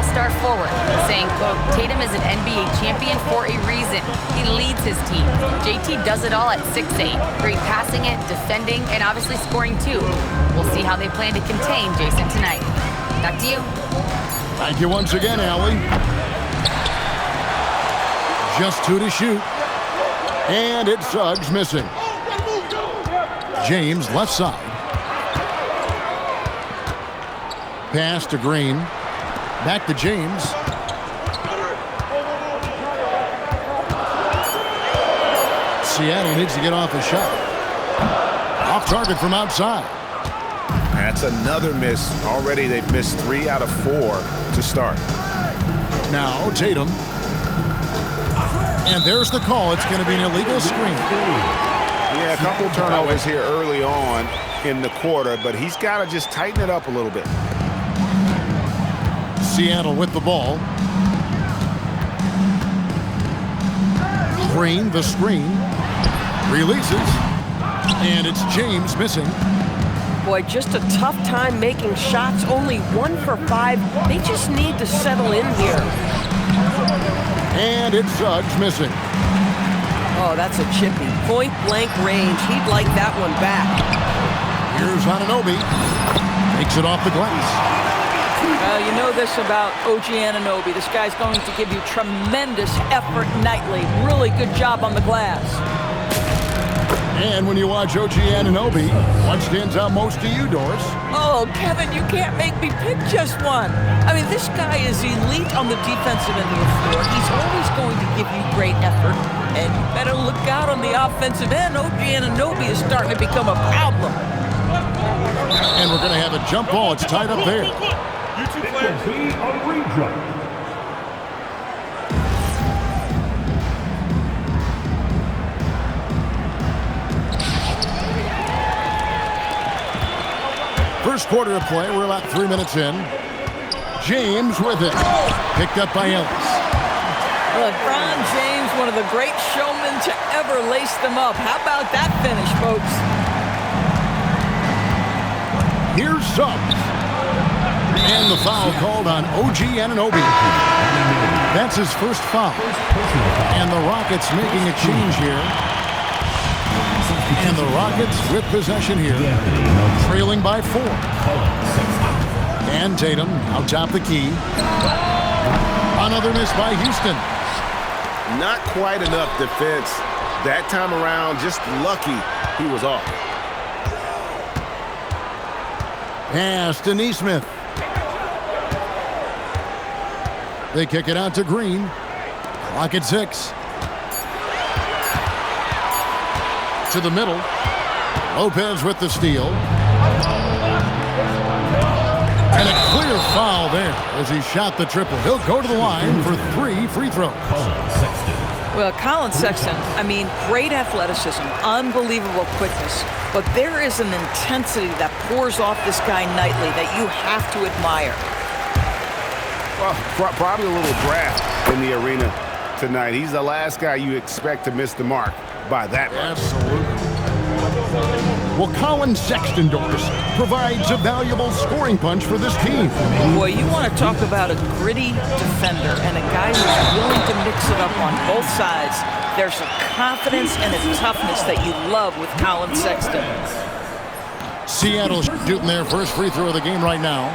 all-star forward, saying, quote, Tatum is an NBA champion for a reason. He leads his team. JT does it all at 6'8", great passing it, defending, and obviously scoring too. We'll see how they plan to contain Jason tonight. Back to you. Thank you once again, Allie. Just 2 to shoot. And it's Suggs missing. James left side. Pass to Green. Back to James. Seattle needs to get off the shot. Off target from outside. That's another miss. Already they've missed 3 out of 4 to start. Now Tatum. And there's the call. It's going to be an illegal screen. Yeah, a couple turnovers here early on in the quarter, but he's got to just tighten it up a little bit. Seattle with the ball. Green, the screen. Releases. And it's James missing. Boy, just a tough time making shots. Only 1 for 5. They just need to settle in here. And it's Suggs missing. Oh, that's a chippy. Point-blank range. He'd like that one back. Here's Anunoby. Takes it off the glass. Well, you know this about OG Anunoby. This guy's going to give you tremendous effort nightly. Really good job on the glass. And when you watch OG Anunoby, what stands out most to you, Doris? Oh, Kevin, you can't make me pick just one. I mean, this guy is elite on the defensive end of the floor. He's always going to give you great effort. And you better look out on the offensive end. OG Anunoby is starting to become a problem. And we're going to have a jump ball. It's tied up there. It will be a redraw. First quarter of play. We're about 3 minutes in. James with it. Picked up by Ellis. LeBron James, one of the great showmen to ever lace them up. How about that finish, folks? Here's Suggs. And the foul called on OG Anunoby. That's his first foul. And the Rockets making a change here. And the Rockets with possession here. Trailing by 4. And Tatum out top the key. Another miss by Houston. Not quite enough defense that time around. Just lucky he was off. Pass to Nesmith. They kick it out to Green. Clock at 6. To the middle. Lopez with the steal. And a clear foul there as he shot the triple. He'll go to the line for 3 free throws. Well, Colin Sexton, I mean, great athleticism, unbelievable quickness, but there is an intensity that pours off this guy nightly that you have to admire. Well, probably a little draft in the arena tonight. He's the last guy you expect to miss the mark by that much. Absolutely. Well, Colin Sexton, Doris, provides a valuable scoring punch for this team. Boy, you want to talk about a gritty defender and a guy who's willing to mix it up on both sides. There's a confidence and a toughness that you love with Colin Sexton. Seattle shooting their first free throw of the game right now.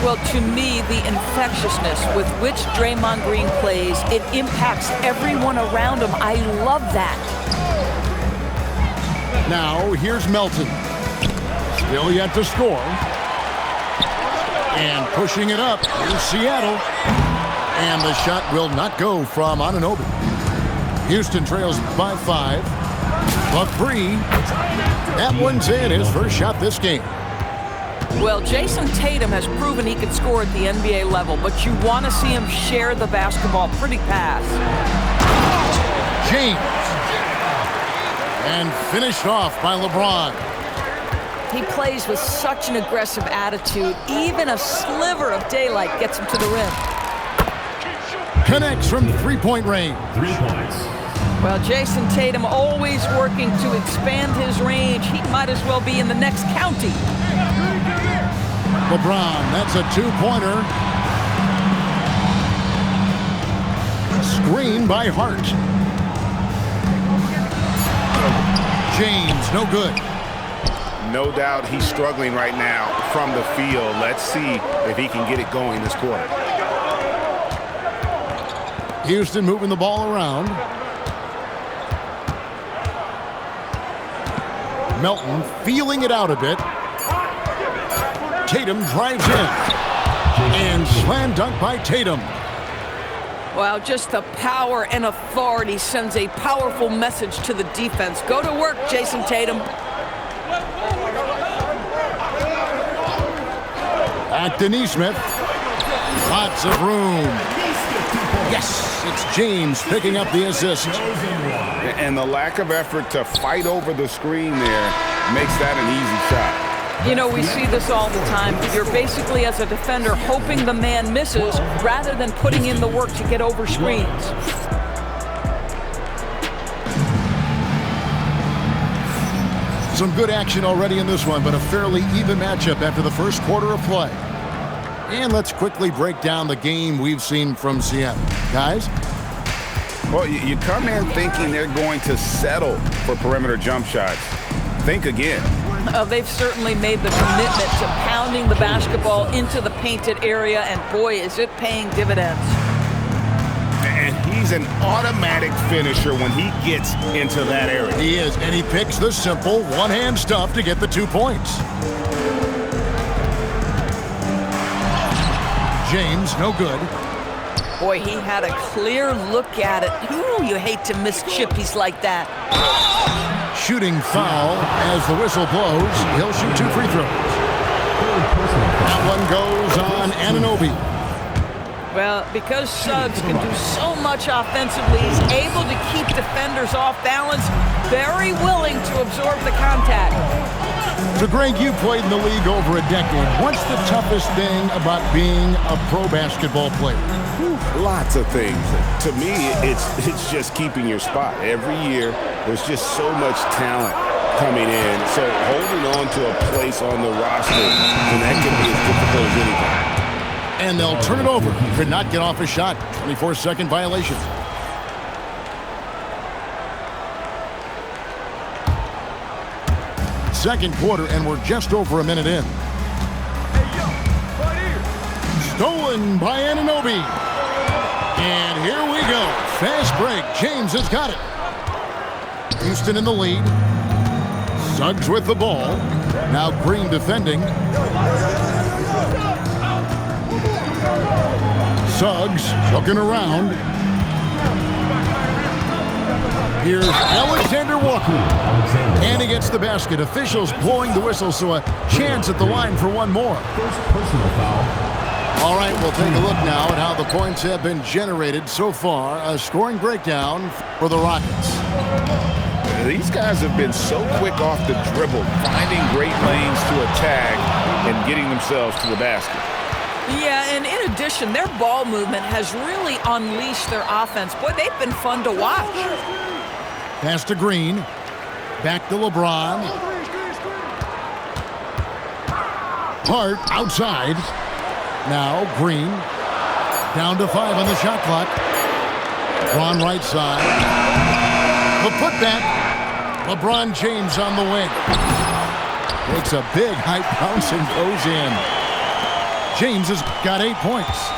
Well, to me, the infectiousness with which Draymond Green plays, it impacts everyone around him. I love that. Now, here's Melton. Still yet to score. And pushing it up, here's Seattle. And the shot will not go from Anunoby. Houston trails by 5. But 3. That one's in, his first shot this game. Well, Jason Tatum has proven he can score at the NBA level, but you want to see him share the basketball. Pretty pass. James. And finished off by LeBron. He plays with such an aggressive attitude. Even a sliver of daylight gets him to the rim. Connects from three-point range. 3 points. Well, Jason Tatum always working to expand his range. He might as well be in the next county. LeBron, that's a 2-pointer. by Hart. James, no good. No doubt he's struggling right now from the field. Let's see if he can get it going this quarter. Houston moving the ball around. Melton feeling it out a bit. Tatum drives in. And slam dunk by Tatum. Well, just the power and authority sends a powerful message to the defense. Go to work, Jason Tatum. Back to Nesmith. Lots of room. Yes, it's James picking up the assist. And the lack of effort to fight over the screen there makes that an easy shot. You know, we see this all the time. You're basically, as a defender, hoping the man misses rather than putting in the work to get over screens. Some good action already in this one, but a fairly even matchup after the first quarter of play. And let's quickly break down the game we've seen from Seattle. Guys? Well, you come in thinking they're going to settle for perimeter jump shots. Think again. They've certainly made the commitment to pounding the basketball into the painted area, and boy, is it paying dividends. And he's an automatic finisher when he gets into that area. He is, and he picks the simple one-hand stuff to get the 2 points. James, no good. Boy, he had a clear look at it. Ooh, you hate to miss chippies like that. Shooting foul as the whistle blows. He'll shoot 2 free throws. That one goes on Anunoby. Well, because Suggs can do so much offensively, he's able to keep defenders off balance, very willing to absorb the contact. So, Greg, you played in the league over a decade. What's the toughest thing about being a pro basketball player? Lots of things. To me, it's just keeping your spot. Every year, there's just so much talent coming in. So holding on to a place on the roster, and that can be as difficult as anything. And they'll turn it over. Could not get off a shot. 24-second violation. Second quarter, and we're just over a minute in. Stolen by Anunoby. And here we go. Fast break. James has got it. Houston in the lead. Suggs with the ball. Now Green defending. Suggs looking around. Here's Alexander Walker. And he gets the basket. Officials blowing the whistle, so a chance at the line for one more. First personal foul. All right, we'll take a look now at how the points have been generated so far. A scoring breakdown for the Rockets. These guys have been so quick off the dribble, finding great lanes to attack and getting themselves to the basket. Yeah, and in addition, their ball movement has really unleashed their offense. Boy, they've been fun to watch. Pass to Green. Back to LeBron. Hart outside. Now Green. Down to 5 on the shot clock. LeBron right side. The putback. LeBron James on the wing. Takes a big high bounce and goes in. James has got 8 points.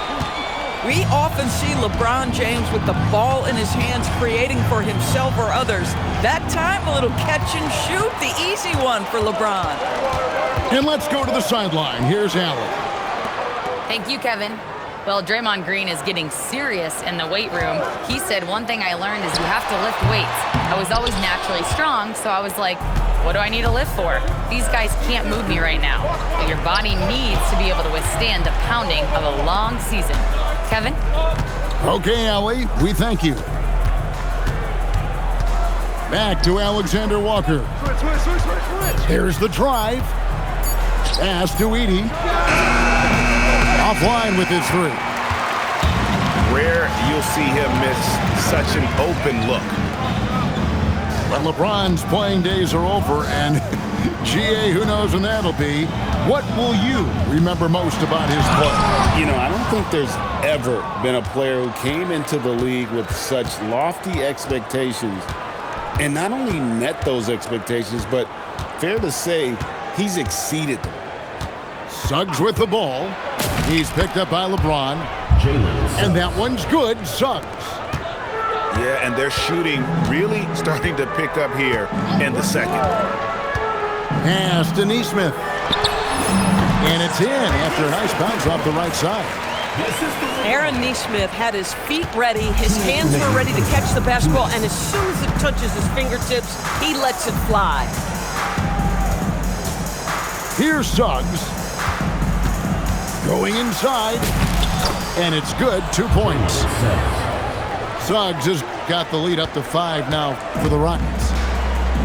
We often see LeBron James with the ball in his hands, creating for himself or others. That time, a little catch and shoot, the easy one for LeBron. And let's go to the sideline. Here's Allen. Thank you, Kevin. Well, Draymond Green is getting serious in the weight room. He said, one thing I learned is you have to lift weights. I was always naturally strong, so I was like, what do I need to lift for? These guys can't move me right now. But your body needs to be able to withstand the pounding of a long season. Kevin? Okay, Allie, we thank you. Back to Alexander Walker. Here's the drive. Pass to Edey. Offline with his 3. Rare you'll see him miss such an open look. Well, LeBron's playing days are over, and GA, who knows when that'll be. What will you remember most about his play? You know, I don't think there's ever been a player who came into the league with such lofty expectations and not only met those expectations, but fair to say, he's exceeded them. Suggs with the ball. He's picked up by LeBron. And that one's good, Suggs. Yeah, and they're shooting really starting to pick up here in the second. Pass to Nesmith. And it's in after a nice bounce off the right side. Aaron Nesmith had his feet ready, his hands were ready to catch the basketball, and as soon as it touches his fingertips, he lets it fly. Here's Suggs. Going inside. And it's good, 2 points. Suggs has got the lead up to 5 now for the Rockets.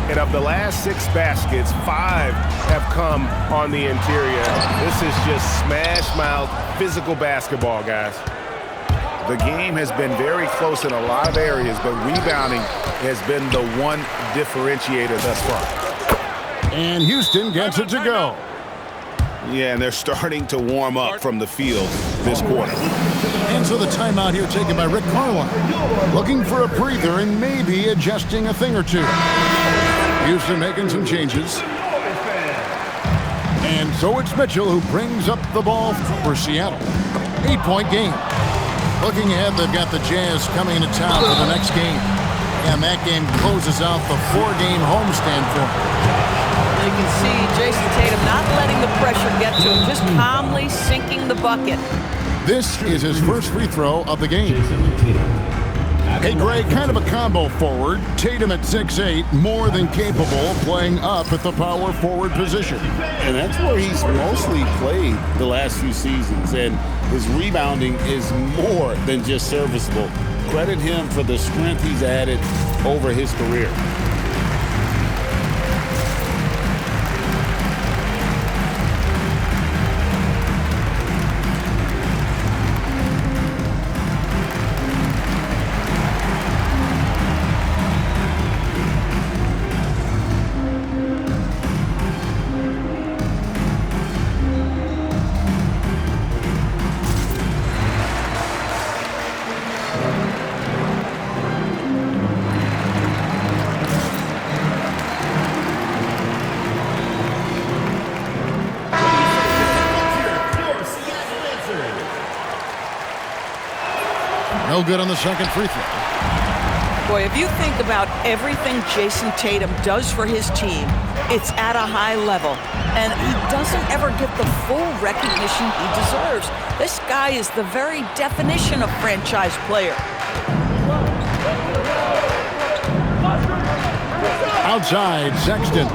And of the last 6 baskets, 5 have come on the interior. This is just smash-mouth physical basketball, guys. The game has been very close in a lot of areas, but rebounding has been the one differentiator thus far. And Houston gets it to go. Yeah, and they're starting to warm up from the field this quarter. And so the timeout here taken by Rick Carlisle. Looking for a breather and maybe adjusting a thing or two. Houston making some changes. And so it's Mitchell who brings up the ball for Seattle. 8-point game. Looking ahead, they've got the Jazz coming into town for the next game. And that game closes out the 4-game homestand for them. You can see Jason Tatum not letting the pressure get to him, just calmly sinking the bucket. This is his first free throw of the game. Hey, Greg, kind of a combo forward. Tatum at 6'8", more than capable, playing up at the power forward position. And that's where he's mostly played the last few seasons. And his rebounding is more than just serviceable. Credit him for the strength he's added over his career. No good on the second free throw. Boy, if you think about everything Jason Tatum does for his team, it's at a high level. And he doesn't ever get the full recognition he deserves. This guy is the very definition of franchise player. Outside, Sexton.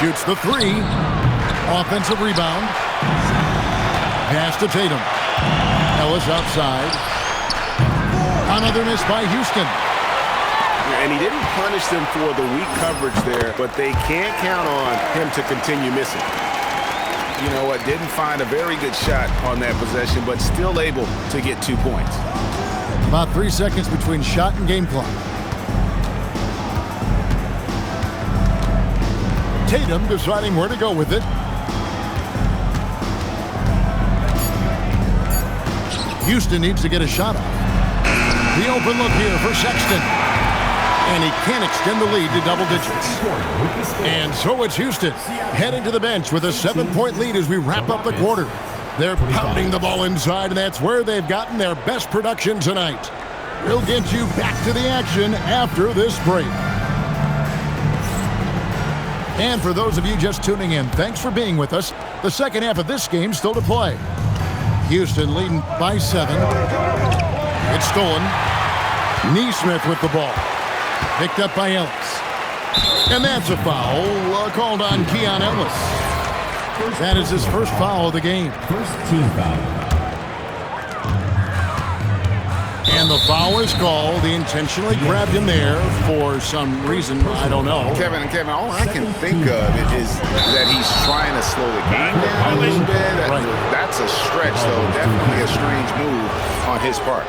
Shoots the 3. Offensive rebound. Pass to Tatum. Ellis outside. Another miss by Houston. And he didn't punish them for the weak coverage there, but they can't count on him to continue missing. You know what? Didn't find a very good shot on that possession, but still able to get 2 points. About 3 seconds between shot and game clock. Tatum deciding where to go with it. Houston needs to get a shot off. The open look here for Sexton. And he can't extend the lead to double digits. And so it's Houston heading to the bench with a 7-point lead as we wrap up the quarter. They're pounding the ball inside, and that's where they've gotten their best production tonight. We'll get you back to the action after this break. And for those of you just tuning in, thanks for being with us. The second half of this game still to play. Houston leading by 7. It's stolen. Nesmith with the ball. Picked up by Ellis. And that's a foul called on Keon Ellis. That is his first foul of the game. First team foul. And the foul is called. He intentionally grabbed him there for some reason. I don't know. Kevin, all I can think of is that he's trying to slow the game down a little bit. Right. That's a stretch, though. Definitely a strange move on his part.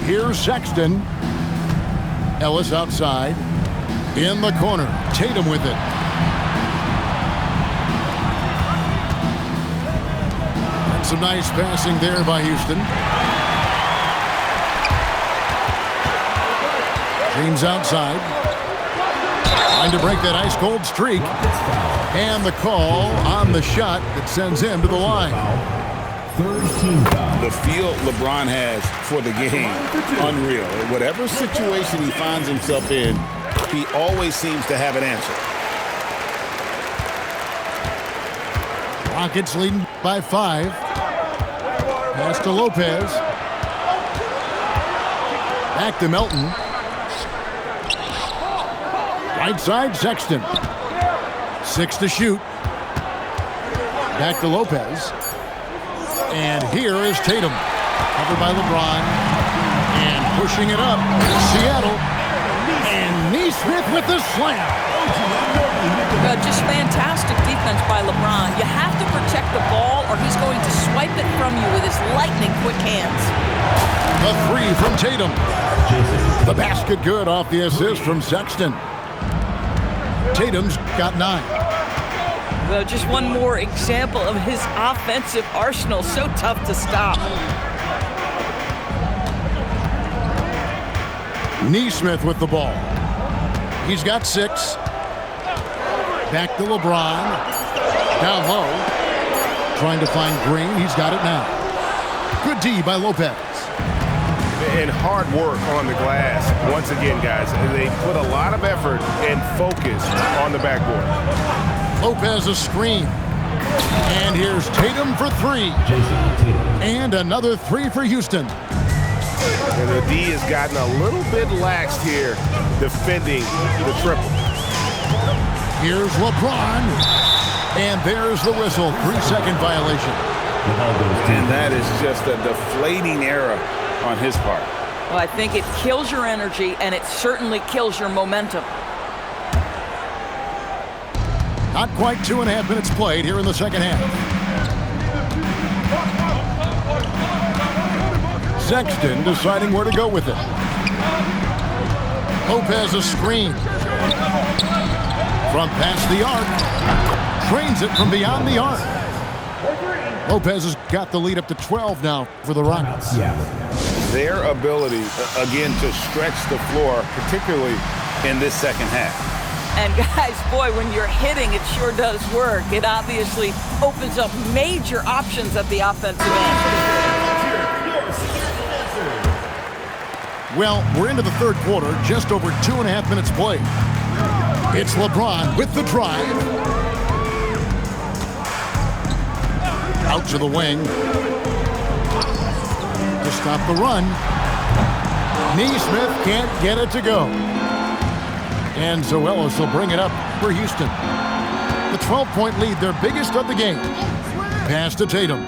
Here's Sexton. Ellis outside. In the corner. Tatum with it. And some nice passing there by Houston. James outside. Trying to break that ice-cold streak. And the call on the shot that sends him to the line. Third team foul. The feel LeBron has for the game, unreal. In whatever situation he finds himself in, he always seems to have an answer. Rockets leading by 5. Pass to Lopez. Back to Melton. Right side, Sexton. 6 to shoot. Back to Lopez. And here is Tatum. Covered by LeBron. And pushing it up. Seattle. And Neesmith with the slam. Just fantastic defense by LeBron. You have to protect the ball or he's going to swipe it from you with his lightning quick hands. The 3 from Tatum. The basket good off the assist from Sexton. Tatum's got 9. Well, just one more example of his offensive arsenal. So tough to stop. Neesmith with the ball. He's got 6. Back to LeBron. Down low. Trying to find Green. He's got it now. Good D by Lopez. And hard work on the glass. Once again, guys, they put a lot of effort and focus on the backboard. Lopez a screen. And here's Tatum for 3. And another 3 for Houston. And the D has gotten a little bit laxed here defending the triple. Here's LeBron. And there's the whistle. 3-second violation. And that is just a deflating error on his part. Well, I think it kills your energy, and it certainly kills your momentum. Not quite 2.5 minutes played here in the second half. Sexton deciding where to go with it. Lopez a screen. From past the arc. Trains it from beyond the arc. Lopez has got the lead up to 12 now for the Rockets. Their ability, again, to stretch the floor, particularly in this second half. And guys, boy, when you're hitting, it sure does work. It obviously opens up major options at the offensive end. Well, we're into the third quarter, just over 2.5 minutes played. It's LeBron with the drive. Out to the wing. To stop the run. Neesmith can't get it to go. And Zoelos will bring it up for Houston. The 12-point lead, their biggest of the game. Pass to Tatum.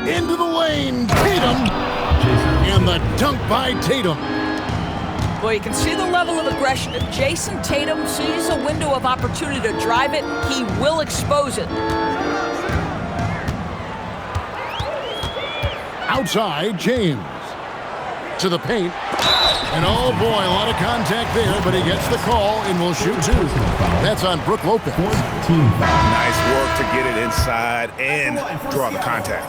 Into the lane, Tatum. And the dunk by Tatum. Well, you can see the level of aggression. If Jason Tatum sees a window of opportunity to drive it, he will expose it. Outside, James. To the paint. And oh boy, a lot of contact there, but he gets the call and will shoot 2. That's on Brook Lopez. Nice work to get it inside and draw the contact.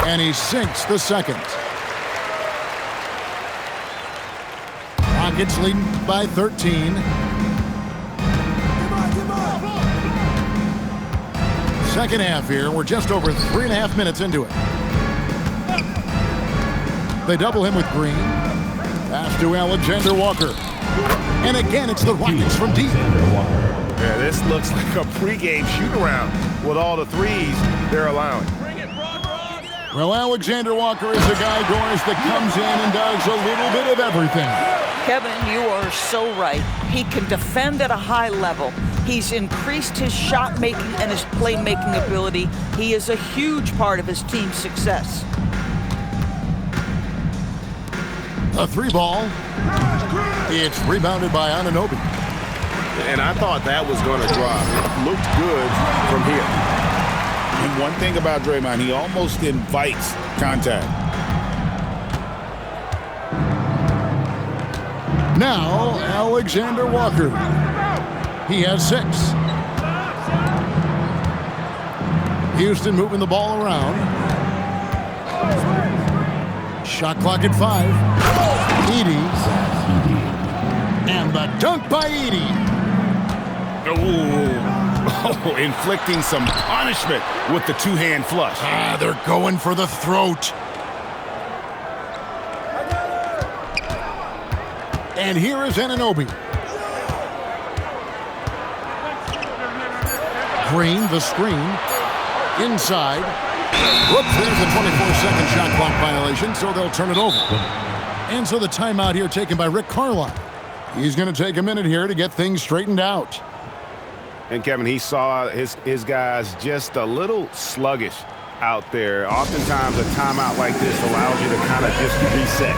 And he sinks the second. Rockets leading by 13. Second half here. We're just over 3.5 minutes into it. They double him with Green. Pass to Alexander Walker. And again, it's the Rockets from deep. Yeah, this looks like a pregame shoot-around with all the threes they're allowing. Well, Alexander Walker is a guy, Doris, that comes in and does a little bit of everything. Kevin, you are so right. He can defend at a high level. He's increased his shot making and his playmaking ability. He is a huge part of his team's success. A 3-ball. It's rebounded by Anunoby. And I thought that was going to drop. It looked good from here. And one thing about Draymond, he almost invites contact. Now, Alexander Walker. He has 6. Houston moving the ball around. Shot clock at 5. Edey. And the dunk by Edey. Oh, inflicting some punishment with the two-hand flush. They're going for the throat. And here is Anunoby. Green, the screen. Inside. Whoops, there's a 24-second shot clock violation, so they'll turn it over. And so the timeout here taken by Rick Carlisle. He's going to take a minute here to get things straightened out. And, Kevin, he saw his guys just a little sluggish out there. Oftentimes, a timeout like this allows you to kind of just reset.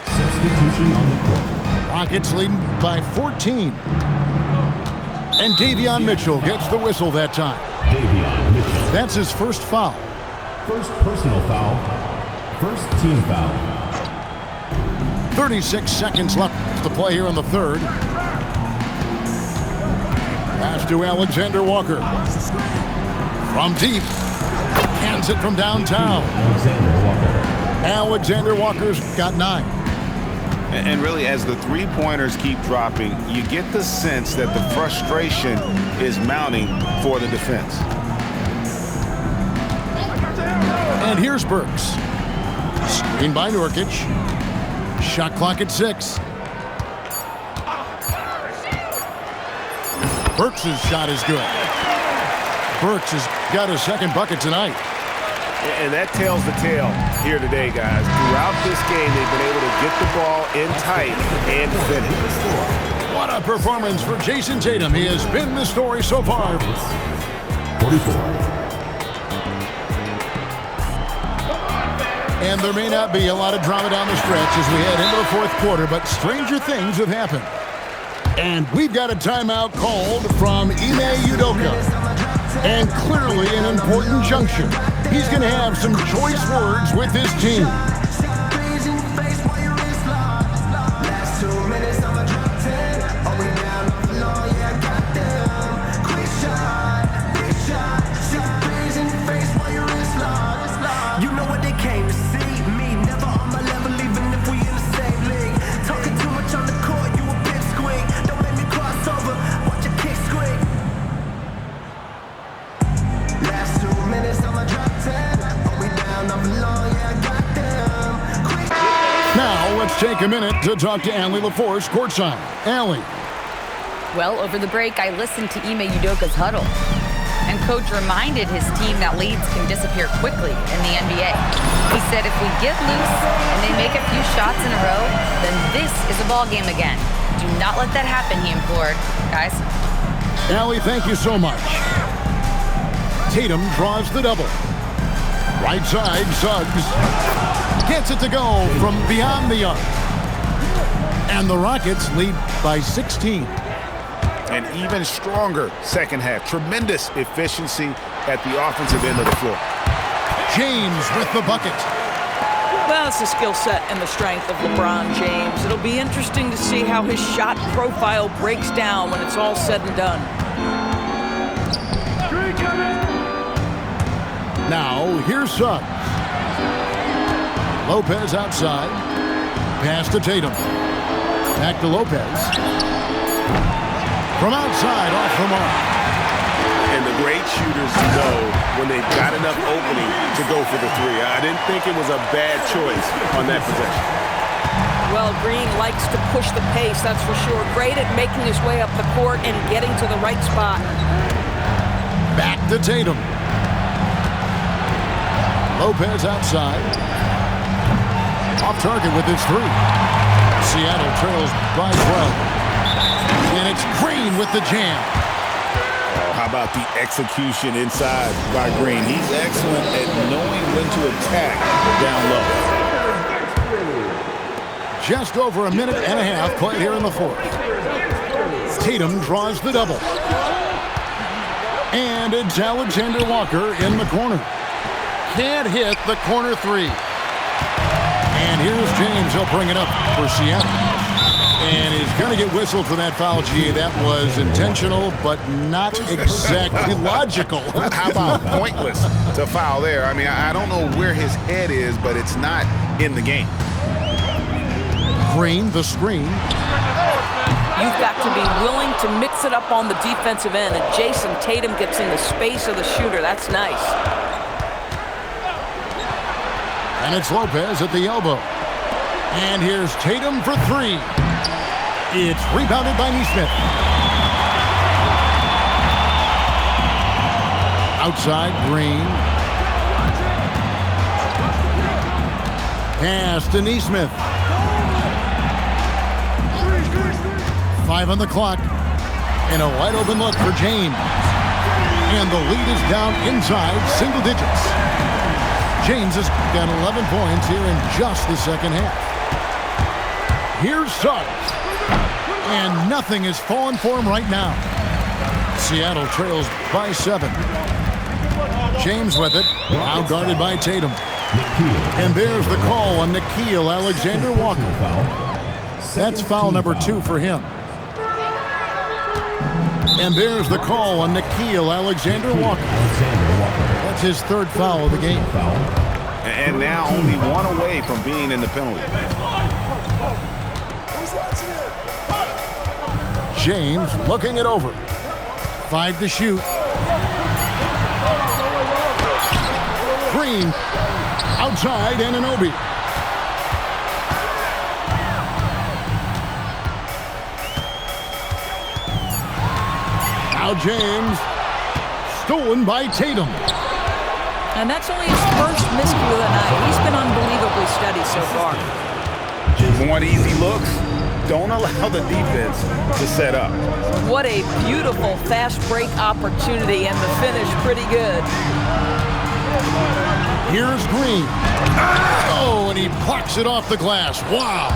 Substitution on the court. Rockets leading by 14. And Davion Mitchell gets the whistle that time. Davion Mitchell. That's his first foul. First personal foul. First team foul. 36 seconds left to play here in the third. Pass to Alexander Walker. From deep. Hands it from downtown. Alexander Walker's got 9. And really, as the three-pointers keep dropping, you get the sense that the frustration is mounting for the defense. And here's Burks. Screen by Nurkic. Shot clock at 6. Burks' shot is good. Burks has got his second bucket tonight. And that tells the tale here today, guys. Throughout this game, they've been able to get the ball in tight and finish. What a performance for Jason Tatum. He has been the story so far. 44. And there may not be a lot of drama down the stretch as we head into the fourth quarter, but stranger things have happened. And we've got a timeout called from Ime Udoka. And clearly an important juncture. He's going to have some choice words with his team. Now, let's take a minute to talk to Allie LaForce courtside. Allie. Well, over the break, I listened to Ime Udoka's huddle. And Coach reminded his team that leads can disappear quickly in the NBA. He said if we get loose and they make a few shots in a row, then this is a ball game again. Do not let that happen, he implored. Guys. Allie, thank you so much. Tatum draws the double. Right side, Suggs. Gets it to go from beyond the arc. And the Rockets lead by 16. An even stronger second half. Tremendous efficiency at the offensive end of the floor. James with the bucket. Well, it's the skill set and the strength of LeBron James. It'll be interesting to see how his shot profile breaks down when it's all said and done. Now, here's Suggs. Lopez outside. Pass to Tatum. Back to Lopez. From outside, off the mark. And the great shooters know when they've got enough opening to go for the three. I didn't think it was a bad choice on that possession. Well, Green likes to push the pace, that's for sure. Great at making his way up the court and getting to the right spot. Back to Tatum. Lopez outside. Off target with his three. Seattle trails by 12. And it's Green with the jam. How about the execution inside by Green? He's excellent at knowing when to attack down low. Just over a minute and a half played here in the fourth. Tatum draws the double. And it's Alexander Walker in the corner. Can't hit the corner three. And here's James. He'll bring it up for Seattle. And he's going to get whistled for that foul. Gee, that was intentional, but not exactly logical. How about pointless to foul there? I mean, I don't know where his head is, but it's not in the game. Green, the screen. You've got to be willing to mix it up on the defensive end, and Jason Tatum gets in the space of the shooter. That's nice. And it's Lopez at the elbow. And here's Tatum for three. It's rebounded by Nesmith. Outside, Green. Pass to Nesmith. 5 on the clock. And a wide open look for James. And the lead is down inside single digits. James has got 11 points here in just the second half. Here's Suggs. And nothing is falling for him right now. Seattle trails by 7. James with it. Now guarded by Tatum. And there's the call on Nickeil Alexander-Walker. That's foul number 2 for him. And there's the call on Nickeil Alexander-Walker. That's his 3rd foul of the game. And now only 1 away from being in the penalty. James looking it over. 5 to shoot. Green outside, Anunoby. Now James, stolen by Tatum. And that's only his first miscue of the night. He's been unbelievably steady so far. You want easy looks? Don't allow the defense to set up. What a beautiful fast break opportunity, and the finish pretty good. Here's Green. Oh, and he plucks it off the glass. Wow.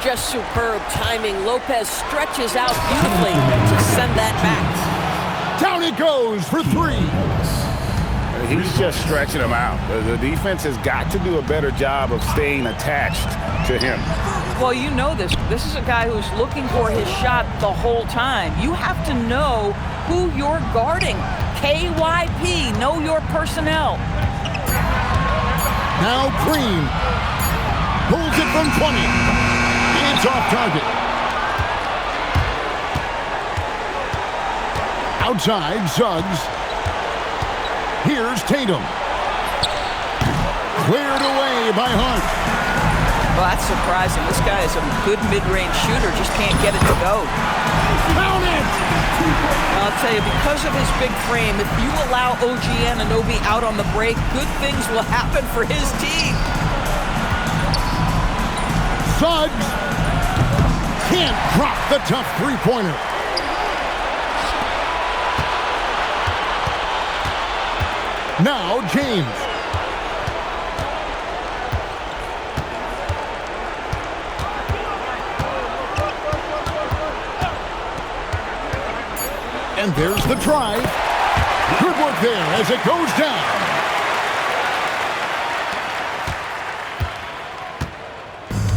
Just superb timing. Lopez stretches out beautifully to send that back. Down it goes for 3. He's just stretching him out. The defense has got to do a better job of staying attached to him. Well, you know this. This is a guy who's looking for his shot the whole time. You have to know who you're guarding. KYP, know your personnel. Now Green pulls it from 20. It's off target. Outside, Suggs. Here's Tatum. Cleared away by Hart. Well, that's surprising. This guy is a good mid-range shooter, just can't get it to go. Found it! I'll tell you, because of his big frame, if you allow OG Anunoby out on the break, good things will happen for his team. Suggs can't drop the tough three-pointer. Now James. And there's the drive. Good work there as it goes down.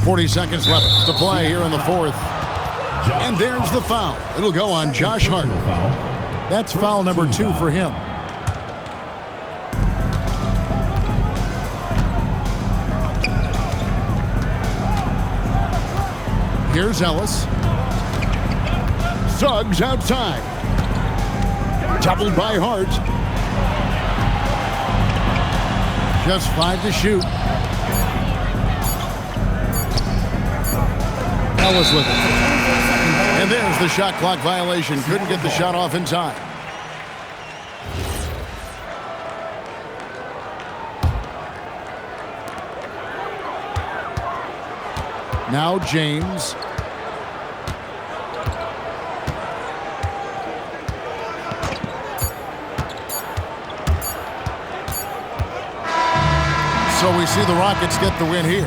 .40 seconds left to play here in the 4th. And there's the foul. It'll go on Josh Hart. That's foul number 2 for him. Here's Ellis. Suggs outside. Doubled by Hart. Just 5 to shoot. Ellis with it. And there's the shot clock violation. Couldn't get the shot off in time. Now James. So we see the Rockets get the win here.